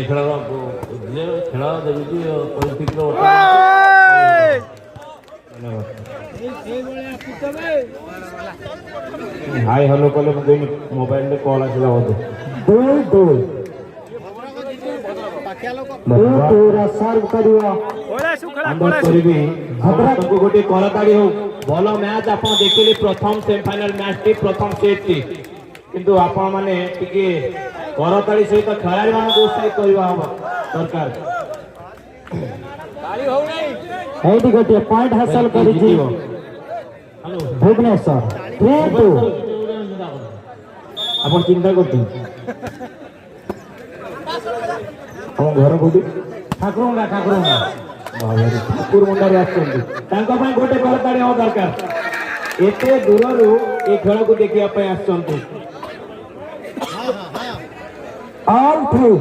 ଖେଳର ଯେମିତି ପରିସ୍ଥିତିର ହାଇ ହ୍ୟାଲୋ କଲେ ମୋବାଇଲରେ କଲ୍ ଆସିଲା ବୋଧେ। ସମସ୍ତଙ୍କୁ ଗୋଟିଏ କରତାଳି ହଉ। ଭଲ ମ୍ୟାଚ୍ ଆପଣ ଦେଖିଲେ ପ୍ରଥମ ସେମିଫାଇନାଲ ମ୍ୟାଚ୍ ପ୍ରଥମ ସେଟ୍ଟି, କିନ୍ତୁ ଆପଣ ମାନେ ଟିକେ କରତାଳି ସହିତ ଖେଳାଳି ମାନଙ୍କୁ ଉତ୍ସାହିତ କରିବା ଦରକାର। ଏଇଠି ଗୋଟିଏ ପଏଣ୍ଟ ହାସଲ କରିଛି ଭୁବନେଶ୍ୱର। ଆପଣ ଚିନ୍ତା କରୁଛନ୍ତି ଆମ ଘର କୋଉଠି? ଠାକୁରମୁଣ୍ଡା। ଠାକୁରମୁଣ୍ଡାରୁ ଆସିଛନ୍ତି, ତାଙ୍କ ପାଇଁ ଗୋଟେ କରତାଳି ହବା ଦରକାର। ଏତେ ଦୂରରୁ ଏ ଖେଳକୁ ଦେଖିବା ପାଇଁ ଆସିଛନ୍ତି। all through